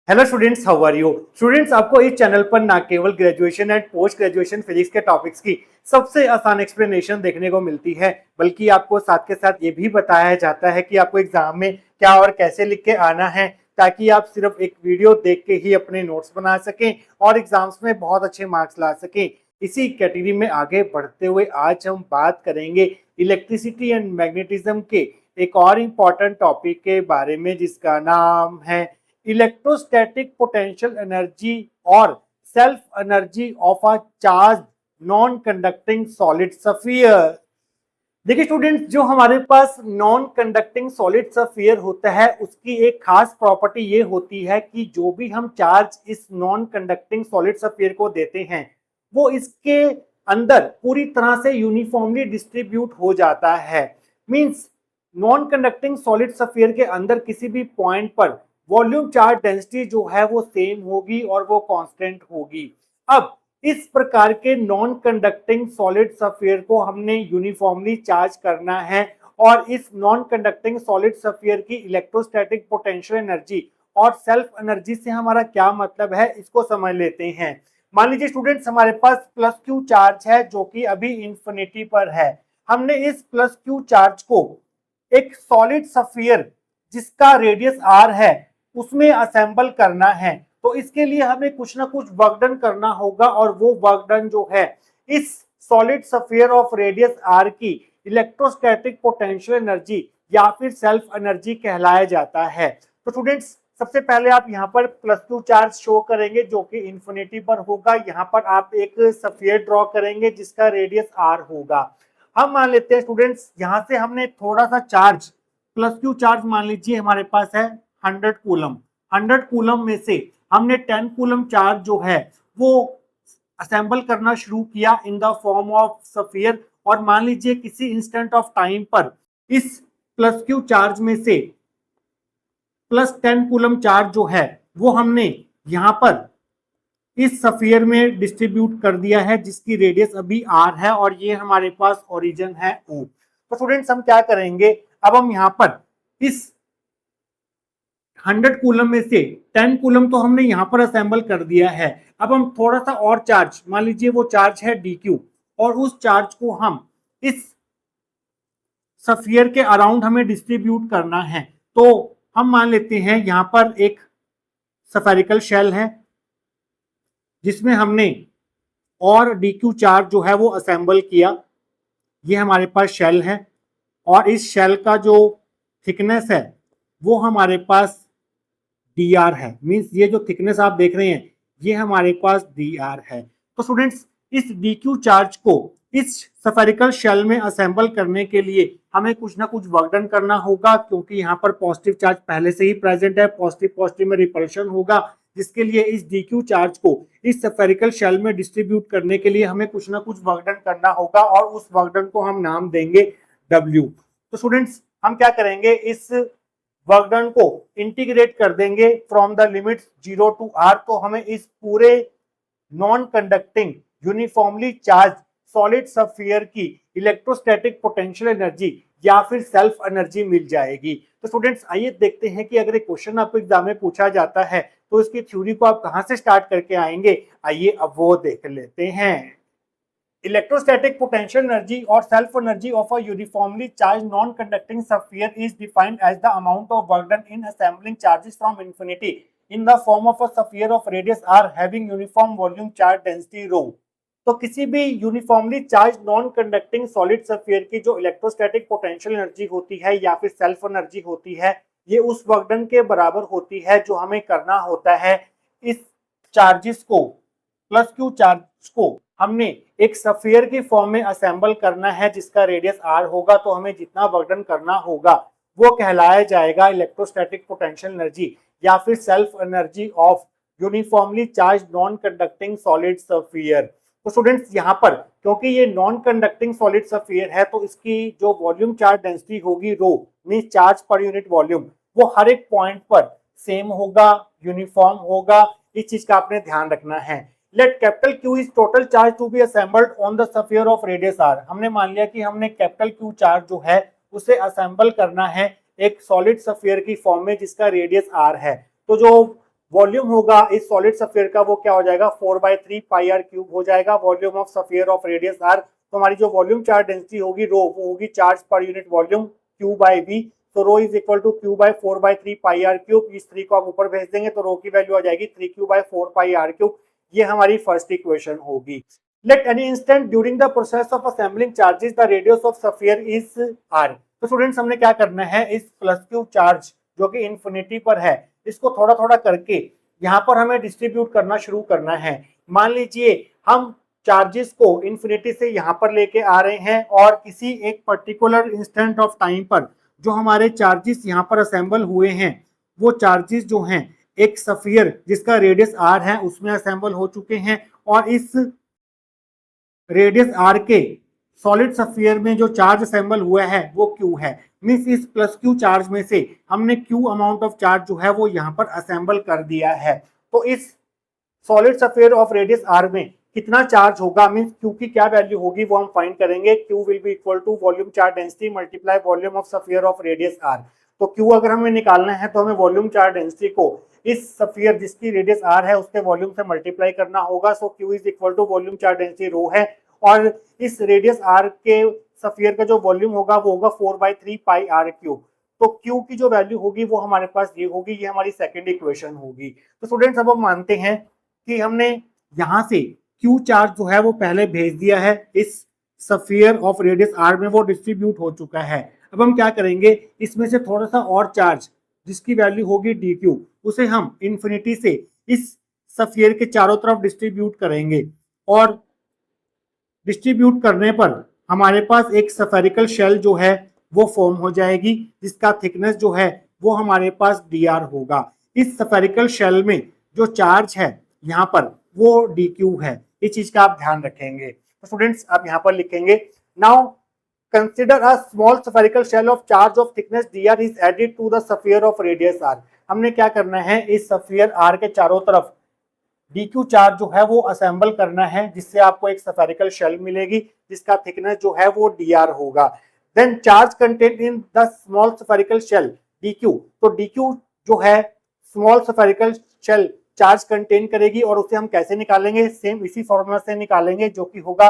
Hello students, how are you students. आपको इस channel पर ना केवल graduation and post graduation physics के टॉपिक्स की सबसे आसान एक्सप्लेनेशन देखने को मिलती है, बल्कि आपको साथ के साथ ये भी बताया जाता है कि आपको एग्जाम में क्या और कैसे लिख के आना है, ताकि आप सिर्फ एक वीडियो देख के ही अपने नोट्स बना सकें और एग्जाम्स में बहुत अच्छे मार्क्स ला सकें। इसी कैटेगरी में आगे बढ़ते हुए आज हम बात करेंगे इलेक्ट्रिसिटी एंड मैग्नेटिज्म के एक और इम्पॉर्टेंट टॉपिक के बारे में, जिसका नाम है इलेक्ट्रोस्टैटिक पोटेंशियल एनर्जी और self energy of a charge non conducting solid sphere. देखिए स्टूडेंट्स, जो हमारे पास नॉन कंडक्टिंग सॉलिड स्फीयर होता है उसकी एक खास प्रॉपर्टी ये होती है कि जो भी हम चार्ज इस नॉन कंडक्टिंग सॉलिड स्फीयर को देते हैं वो इसके अंदर पूरी तरह से यूनिफॉर्मली डिस्ट्रीब्यूट हो जाता है। Means non conducting solid sphere के अंदर किसी भी पॉइंट पर वॉल्यूम चार्ज डेंसिटी जो है वो सेम होगी और वो कांस्टेंट होगी। अब इस प्रकार के नॉन कंडक्टिंग सॉलिड स्फीयर को हमने यूनिफॉर्मली चार्ज करना है और इस नॉन कंडक्टिंग सॉलिड स्फीयर की इलेक्ट्रोस्टैटिक पोटेंशियल एनर्जी और सेल्फ एनर्जी से हमारा क्या मतलब है, इसको समझ लेते हैं। मान लीजिए स्टूडेंट्स, हमारे पास प्लस क्यू चार्ज है जो कि अभी इंफिनिटी पर है। हमने इस प्लस क्यू चार्ज को एक सॉलिड स्फीयर जिसका रेडियस आर है उसमें असेंबल करना है, तो इसके लिए हमें कुछ ना कुछ वर्क डन करना होगा और वो वर्क डन जो है इस solid sphere of radius R की इलेक्ट्रोस्टैटिक पोटेंशियल एनर्जी या फिर सेल्फ एनर्जी कहलाया जाता है। तो स्टूडेंट्स, सबसे पहले आप यहाँ पर प्लस क्यू चार्ज शो करेंगे जो कि इंफिनिटी पर होगा। यहाँ पर आप एक स्फीयर ड्रॉ करेंगे जिसका रेडियस आर होगा। हम मान लेते हैं स्टूडेंट्स, यहाँ से हमने थोड़ा सा चार्ज प्लस क्यू चार्ज मान लीजिए हमारे पास है 100 कूलम। 100 कूलम में से हमने 10 कूलम चार्ज जो है वो असेंबल करना शुरू किया in the form of sphere. और मान लीजिए किसी इंस्टेंट ऑफ टाइम पर इस प्लस क्यू चार्ज में से प्लस 10 कूलम चार्ज जो है वो हमने यहाँ पर इस स्फीयर में डिस्ट्रीब्यूट कर दिया है, जिसकी रेडियस अभी आर है और ये हमारे पास ओरिजिन है ओ। तो स्टूडेंट्स, हम क्या करेंगे, अब हम यहाँ पर इस 100 कूलम में से 10 कूलम तो हमने यहाँ पर असेंबल कर दिया है। अब हम थोड़ा सा और चार्ज, मान लीजिए वो चार्ज है डी क्यू, और उस चार्ज को हम इस स्फीयर के अराउंड हमें डिस्ट्रीब्यूट करना है। तो हम मान लेते हैं यहाँ पर एक स्फेरिकल शेल है जिसमें हमने और डी क्यू चार्ज जो है वो असेंबल किया। ये हमारे पास शेल है और इस शेल का जो थिकनेस है वो हमारे पास डी आर है। मीन्स ये जो थिकनेस आप देख रहे हैं ये हमारे पास डी आर है। तो स्टूडेंट्स, इस डी क्यू चार्ज को इस स्फेरिकल शेल में असेंबल करने के लिए हमें कुछ ना कुछ वर्क डन करना होगा, क्योंकि यहाँ पर पॉजिटिव चार्ज पहले से ही प्रेजेंट है। पॉजिटिव पॉजिटिव में रिपल्शन होगा, जिसके लिए इस डी क्यू चार्ज को इस स्फेरिकल शेल में डिस्ट्रीब्यूट करने के लिए हमें कुछ ना कुछ वर्क डन करना होगा और उस वर्क डन को हम नाम देंगे डब्ल्यू। तो स्टूडेंट्स, हम क्या करेंगे, इस वर्क डन को इंटीग्रेट कर देंगे from the limits 0 to R. तो हमें इस पूरे non conducting uniformly charge solid sphere की इलेक्ट्रोस्टैटिक पोटेंशियल एनर्जी या फिर सेल्फ एनर्जी मिल जाएगी। तो स्टूडेंट्स, आइए देखते हैं कि अगर एक क्वेश्चन आपको एग्जाम में पूछा जाता है तो इसकी थ्योरी को आप कहां से स्टार्ट करके आएंगे। आइए अब वो देख लेते हैं। Electrostatic potential energy or self energy of a uniformly charged non-conducting sphere is defined as the amount of work done in assembling charges from infinity in the form of a sphere of radius r having uniform volume charge density rho। तो किसी भी uniformly charge non conducting solid sphere की जो electrostatic potential energy होती है या फिर self energy होती है, ये उस वर्क डन के बराबर होती है जो हमें करना होता है। इस चार्जेस को, प्लस क्यू चार्ज को हमने एक स्फीयर की फॉर्म में असेंबल करना है जिसका रेडियस आर होगा। तो हमें जितना वर्क डन करना होगा वो कहलाया जाएगा इलेक्ट्रोस्टैटिक पोटेंशियल एनर्जी या फिर self energy of uniformly charge non conducting solid sphere. तो स्टूडेंट्स, यहाँ पर क्योंकि ये नॉन कंडक्टिंग सॉलिड स्फीयर है तो इसकी जो वॉल्यूम चार्ज डेंसिटी होगी rho, means charge per unit volume, वो हर एक पॉइंट पर सेम होगा, यूनिफॉर्म होगा। इस चीज का आपने ध्यान रखना है। Let capital Q is total charge to be assembled on the sphere of radius R. हमने मान लिया कि हमने कैपिटल क्यू चार्ज जो है उसे असेंबल करना है एक सॉलिड स्फीयर की फॉर्म में जिसका रेडियस आर है। तो जो वॉल्यूम होगा इस सॉलिड सफियर का वो क्या हो जाएगा 4/3 पाई आर क्यूब हो जाएगा। Volume of sphere of radius R, तो हमारी जो वॉल्यूम चार्ज डेंसिटी होगी रो, वो होगी charge per unit volume Q by V. तो rho is equal to Q by 4/3 pi R cube. इस 3 को आप ऊपर भेज देंगे तो रो की वैल्यू आ जाएगी 3q/4 पाई आर क्यूब। ये हमारी फर्स्ट इक्वेशन होगी। Let any instant during the process of assembling charges the radius of sphere is R. तो स्टूडेंट्स हमने क्या करना है, इस प्लस क्यू चार्ज जो कि इंफिनिटी पर है इसको थोड़ा थोड़ा करके यहाँ पर हमें डिस्ट्रीब्यूट करना शुरू करना है। मान लीजिए हम चार्जेस को इंफिनिटी से यहाँ पर लेके आ रहे हैं और किसी एक पर्टिकुलर इंस्टेंट ऑफ टाइम पर जो हमारे चार्जेस यहाँ पर असेंबल हुए हैं वो चार्जेस जो हैं एक सफियर जिसका रेडियस आर है उसमें असेंबल हो चुके हैं, और इस रेडियस आर के सॉलिड सफियर में जो चार्ज असेंबल हुआ है वो क्यू है। मींस इस प्लस क्यू चार्ज में से हमने क्यू अमाउंट ऑफ चार्ज जो है वो यहाँ पर असेंबल कर दिया है। तो इस solid sphere of radius R में कितना चार्ज होगा, मींस क्यू की क्या वैल्यू होगी वो हम फाइंड करेंगे। Q will be equal to volume charge density multiply volume of sphere of radius R. तो क्यू अगर हमें निकालना है तो हमें वॉल्यूम चार्ज डेंसिटी को इस सफियर जिसकी रेडियस आर है उसके वॉल्यूम से मल्टीप्लाई करना होगा। So q is equal to volume charge density rho है, और इस रेडियस आर के सफियर का जो वॉल्यूम होगा वो होगा 4/3 पाई आर क्यूब। तो क्यू की जो वैल्यू होगी वो हमारे पास ये होगी, ये हमारी सेकंड इक्वेशन होगी। तो स्टूडेंट्स अब हम मानते हैं कि हमने यहाँ से क्यू चार्ज जो है वो पहले भेज दिया है, इस सफियर ऑफ रेडियस आर में वो डिस्ट्रीब्यूट हो चुका है। अब हम क्या करेंगे, इसमें से थोड़ा सा और चार्ज जिसकी वैल्यू होगी डी क्यू उसे हम इंफिनिटी से इस सफियर के चारों तरफ डिस्ट्रीब्यूट करेंगे, और डिस्ट्रीब्यूट करने पर हमारे पास एक स्फेरिकल शेल जो है वो फॉर्म हो जाएगी जिसका थिकनेस जो है वो हमारे पास dr होगा। इस स्फेरिकल शेल में जो चार्ज है यहाँ पर वो dq है, इस चीज का आप ध्यान रखेंगे। तो स्टूडेंट्स आप यहाँ पर लिखेंगे now consider a small spherical shell of charge of thickness dr is added to the sphere of radius r। हमने क्या करना है, इस स्फीयर r के चारों तरफ dq चार्ज जो है वो असेंबल करना है जिससे आपको एक स्फेरिकल शेल मिलेगी जिसका थिकनेस जो है वो dr होगा। Then charge content in the small spherical shell dq, तो dq जो है small spherical shell charge contain करेगी, और उसे हम कैसे निकालेंगे, सेम इसी फॉर्मूला से निकालेंगे जो कि होगा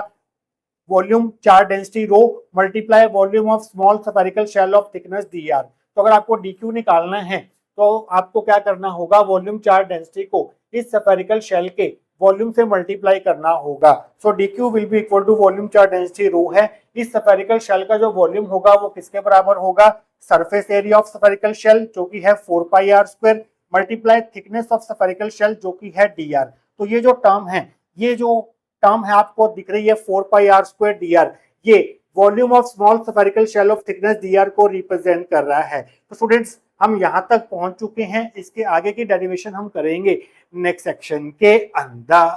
volume charge density rho multiply volume of small spherical shell of thickness dr। तो अगर आपको dq निकालना है तो आपको क्या करना होगा, वॉल्यूम चार्ज डेंसिटी को इस स्फेरिकल शेल के वॉल्यूम से मल्टीप्लाई करना होगा। So dq will be equal to volume charge density rho है। इस स्फेरिकल शेल का जो वॉल्यूम होगा वो किसके बराबर होगा, surface area of spherical shell जो कि है 4 pi are square multiply thickness of spherical shell जो कि है dr। तो ये जो टर्म है, ये जो टर्म है आपको दिख रही है 4 पाई आर स्क्वायर dr, ये volume of small spherical shell of thickness dr को रिप्रेजेंट कर रहा है। तो स्टूडेंट्स हम यहां तक पहुंच चुके हैं, इसके आगे की डेरिवेशन हम करेंगे नेक्स्ट सेक्शन के अंदर।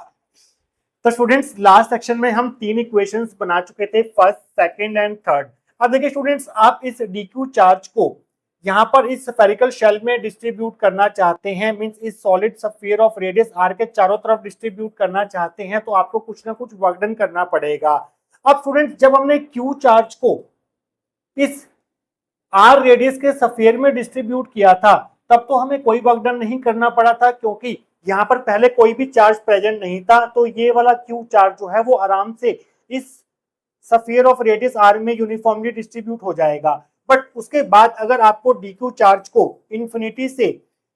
तो स्टूडेंट्स लास्ट सेक्शन में हम 3 इक्वेशंस बना चुके थे, फर्स्ट सेकंड एंड थर्ड। अब देखिए स्टूडेंट्स, आप इस डीक्यू चार्ज को यहाँ पर इस स्फेरिकल शेल में डिस्ट्रीब्यूट करना चाहते हैं, मींस इस solid sphere of radius R के चारों तरफ डिस्ट्रीब्यूट करना चाहते हैं, तो आपको कुछ ना कुछ वर्क डन करना पड़ेगा। अब स्टूडेंट्स जब हमने क्यू चार्ज को इस आर रेडियस के स्फीयर में डिस्ट्रीब्यूट किया था तब तो हमें कोई वर्क डन नहीं करना पड़ा था क्योंकि यहाँ पर पहले कोई भी चार्ज प्रेजेंट नहीं था। तो ये वाला क्यू चार्ज जो है वो आराम से इस स्फीयर ऑफ रेडियस आर में यूनिफॉर्मली डिस्ट्रीब्यूट हो जाएगा। बट उसके बाद अगर आपको डीक्यू चार्ज को इंफिनिटी से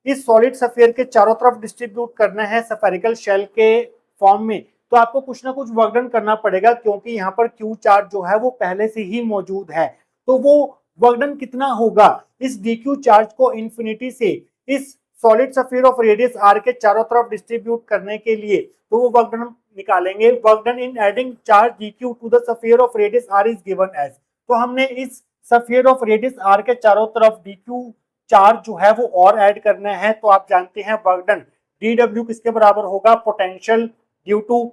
इस सॉलिड स्फीयर के चारों तरफ डिस्ट्रीब्यूट करना है स्फेरिकल शेल के फॉर्म में, तो आपको कुछ ना कुछ वर्क डन करना पड़ेगा क्योंकि यहाँ पर क्यू चार्ज जो है वो पहले से ही मौजूद है। तो वो वर्क डन कितना होगा, इस डीक्यू चार्ज को इंफिनिटी से इस solid sphere of radius R के चारों तरफ डिस्ट्रीब्यूट करने के लिए, तो वो वर्क डन निकालेंगे। Work done in adding charge dq to the sphere of radius R is given as. तो हमने इस स्फीयर ऑफ रेडियस आर के चारों तरफ डीक्यू चार्ज जो है वो और ऐड करना है। तो आप जानते हैं वर्क डन डीडब्ल्यू किसके बराबर होगा, potential due to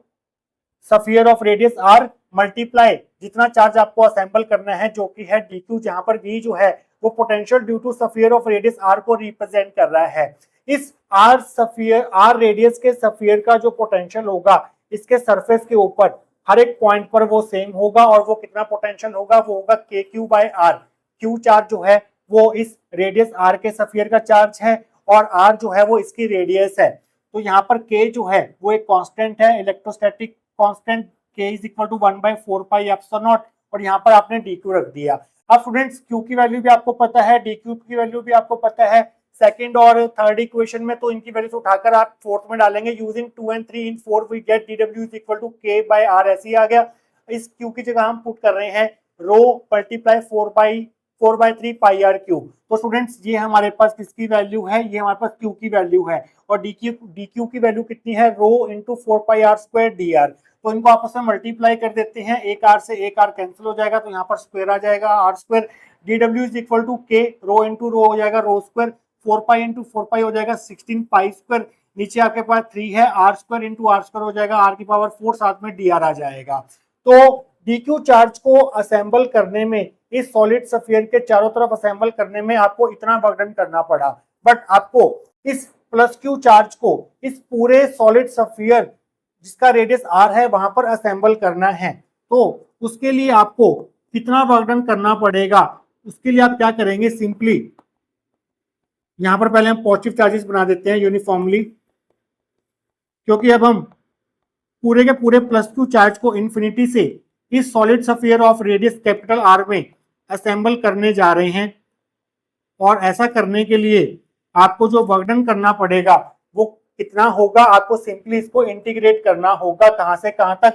sphere of radius R multiply जितना चार्ज आपको असेंबल करना है जो कि है डीक्यू, जहां पर वी जो है वो potential due to sphere of radius R को रिप्रेजेंट कर रहा है। इस आर स्फीयर आर रेडियस के स्फीयर का जो पोटेंशियल होगा इसके सरफेस के ऊपर हर एक पॉइंट पर वो सेम होगा, और वो कितना पोटेंशियल होगा, वो होगा k Q by R. Q charge जो है वो इस रेडियस आर के स्फीयर का चार्ज है और आर जो है वो इसकी रेडियस है। तो यहाँ पर के जो है वो एक कांस्टेंट है, इलेक्ट्रोस्टैटिक कांस्टेंट, के इज इक्वल टू 1/4πε0, और यहाँ पर आपने डी क्यू रख दिया। अब स्टूडेंट्स क्यू की वैल्यू भी आपको पता है, डी क्यू की वैल्यू भी आपको पता है सेकंड और थर्ड इक्वेशन में, तो इनकी वैल्यूज उठाकर आप फोर्थ में डालेंगे। यूजिंग 2 and 3 इन 4 we get dw is equal to k by r, ऐसे ही आ गया। इस क्यू की जगह हम पुट कर रहे हैं row multiply 4/3 pi R cube. तो स्टूडेंट्स ये हमारे पास किसकी वैल्यू है, ये हमारे पास क्यू की वैल्यू है, और डी क्यू की वैल्यू कितनी है, रो इंटू 4πr² dr। तो इनको आपस में मल्टीप्लाई कर देते हैं, एक आर से एक आर कैंसिल हो जाएगा, तो यहाँ पर स्क्वायर आ जाएगा R square. dw is equal to k rho into rho हो जाएगा रो स्क्वायर, 4π इंटू 4π हो जाएगा 16 पाई स्क्वायर, नीचे आपके पास 3 है, R square into R square हो जाएगा आर की पावर 4, साथ में डी आर आ जाएगा। तो डीक्यू चार्ज को असेंबल करने में, इस सॉलिड सफियर के चारों तरफ असेंबल करने में आपको इतना वर्क करना पड़ा, बट आपको इस प्लस क्यू चार्ज को इस पूरे सॉलिड सफियर जिसका रेडियस आर है वहां पर असेंबल करना है। तो उसके लिए आपको कितना वर्क करना पड़ेगा, उसके लिए आप क्या करेंगे, सिंपली यहां पर पहले हम पॉजिटिव चार्जेस बना देते हैं यूनिफॉर्मली, क्योंकि अब हम पूरे के पूरे प्लस क्यू चार्ज को इन्फिनिटी से इस solid sphere of radius capital R में असेंबल करने जा रहे हैं। और ऐसा करने के लिए आपको जो वर्क करना पड़ेगा वो कितना होगा, आपको सिंपली इसको इंटीग्रेट करना होगा, कहां से कहां तक,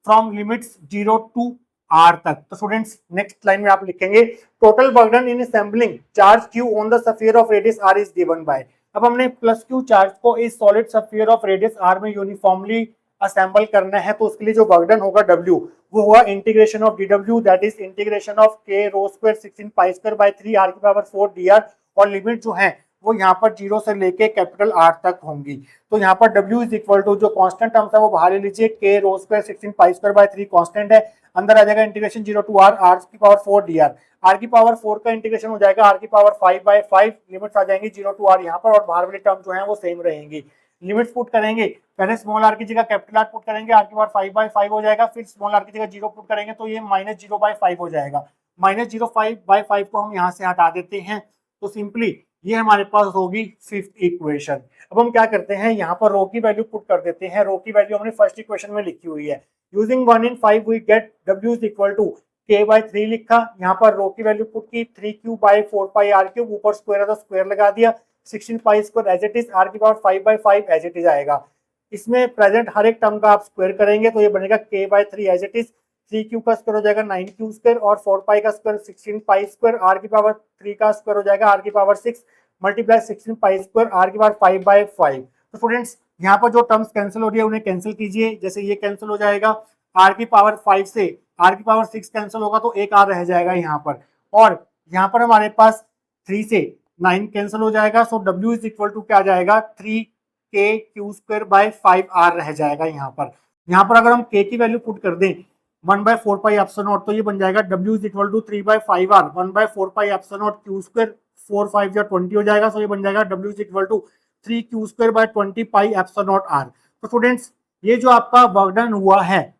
फ्रॉम लिमिट्स 0 to r तक। तो स्टूडेंट्स नेक्स्ट लाइन में आप लिखेंगे total work in assembling charge q on the sphere of radius r is given by. अब हमने प्लस क्यू चार्ज को इस solid sphere of radius r में यूनिफॉर्मली असेंबल करना है, तो उसके लिए जो वर्क होगा w वो हुआ integration of dw, that is integration of k rho square 16 pi square by 3 r की पावर 4 dr, और लिमिट जो है वो यहाँ पर 0 से लेके कैपिटल R तक होंगी। तो यहाँ पर W इज इक्वल टू जो कांस्टेंट टर्म्स है वो बाहर ले लीजिए, k rho square 16 pi square by 3 constant है, अंदर आ जाएगा इंटीग्रेशन 0 to r, r की पावर 4 dr, r की पावर 4 का इंटीग्रेशन हो जाएगा r की पावर 5/5, लिमिट्स आ जाएंगी 0 to r यहाँ पर, और बाहर वाली टर्म जो है वो सेम रहेंगी। लिमिट्स पुट करेंगे, पहले स्मॉल r की जगह कैपिटल R पुट करेंगे, r की पावर 5/5 हो जाएगा, फिर स्मॉल r की जगह 0 पुट करेंगे तो ये -0/5 हो जाएगा। -0/5 को हम यहाँ से हटा देते हैं, तो सिंपली ये हमारे पास होगी फिफ्थ इक्वेशन। अब हम क्या करते हैं, यहाँ पर रो की वैल्यू पुट कर देते हैं। रो की वैल्यू हमने फर्स्ट इक्वेशन में लिखी हुई है, using 1 in 5 we get W is equal to k/3 लिखा, यहाँ पर रो की वैल्यू पुट की 3q/4πr3, ऊपर स्क्वायर है तो स्क्वायर लगा दिया, 16 pi square as it is, r की पावर 5/5 एज इट इज आएगा। इसमें प्रेजेंट हर एक टर्म का आप स्क्वायर करेंगे तो ये बनेगा k/3 as it is, 3q का स्क्वायर हो जाएगा 9q स्क्वायर, और 4π का स्क्वायर 16 पाई स्क्वायर, r की पावर 3 का स्क्वायर हो जाएगा r की power 6 multiply 16 pi square, r की पावर 5/5। तो स्टूडेंट्स यहाँ पर जो टर्म्स कैंसिल हो रही है उन्हें कैंसिल कीजिए, जैसे ये कैंसिल हो जाएगा, r की पावर 5 से r की पावर 6 कैंसिल होगा तो एक r रह जाएगा यहाँ पर, और यहाँ पर हमारे पास 3 से 9 कैंसिल हो जाएगा, सो w इज इक्वल टू क्या जाएगा, 3k/5r रह जाएगा यहाँ पर। यहाँ पर अगर हम k की वैल्यू पुट कर दें 1/4πε0, तो ये बन जाएगा w is equal to 3/5r, 1/4πε0 q square, 4 5 या 20 हो जाएगा, सो ये बन जाएगा w is equal to 3q²/20πε0r। तो स्टूडेंट्स ये जो आपका वर्क डन हुआ है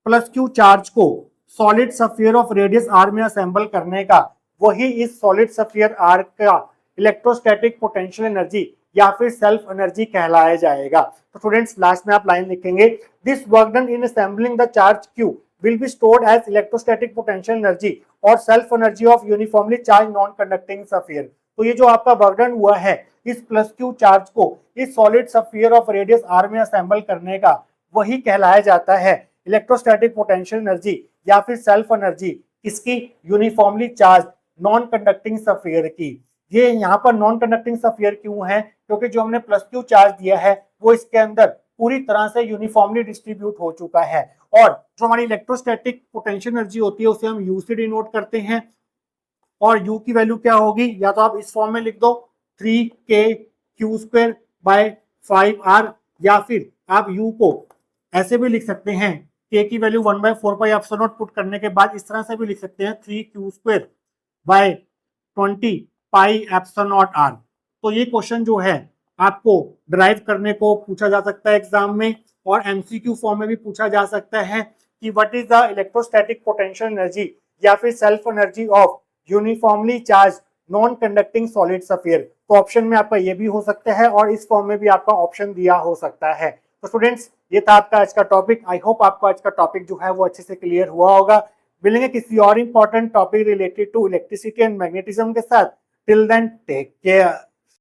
प्लस क्यू चार्ज को solid sphere of radius r में असेंबल करने का, वही इस सॉलिड सफियर r का इलेक्ट्रोस्टैटिक पोटेंशियल एनर्जी या फिर सेल्फ एनर्जी कहलाया जाएगा। तो स्टूडेंट्स लास्ट में आप लाइन लिखेंगे, this work done in assembling the charge q will be stored as electrostatic potential energy और self energy of uniformly charged non-conducting sphere। तो ये जो आपका वर्क डन हुआ है इस प्लस क्यू चार्ज को इस solid sphere of radius r में असेंबल करने का, वही कहलाया जाता है इलेक्ट्रोस्टैटिक पोटेंशियल एनर्जी या फिर सेल्फ एनर्जी, किसकी, uniformly charge non conducting sphere की। ये यहाँ पर नॉन कंडक्टिंग सफियर क्यों है, क्योंकि जो हमने प्लस क्यू चार्ज दिया है वो इसके अंदर पूरी तरह से यूनिफॉर्मली डिस्ट्रीब्यूट हो चुका है, और जो हमारी इलेक्ट्रोस्टैटिक पोटेंशियल एनर्जी होती है उसे हम यू से डिनोट करते हैं, और यू की वैल्यू क्या होगी, या तो आप इस फॉर्म में लिख दो 3k/5r, या फिर आप यू को ऐसे भी लिख सकते हैं, k की वैल्यू 1/4πε0 पुट करने के बाद इस तरह से भी लिख सकते हैं 3q²/20πε0r। तो ये क्वेश्चन जो है आपको ड्राइव करने को पूछा जा सकता है एग्जाम में, और एमसीक्यू फॉर्म में भी पूछा जा सकता है कि what is the electrostatic potential energy या फिर self energy of uniformly charge non conducting solid affair. तो ऑप्शन में आपका ये भी हो सकता है और इस फॉर्म में भी आपका ऑप्शन दिया हो सकता है। तो स्टूडेंट्स ये था आपका आज का टॉपिक। आई होप आपको आज का टॉपिक जो है वो अच्छे से क्लियर हुआ होगा। मिलेंगे किसी और important topic related to electricity and magnetism के साथ। Till then take care.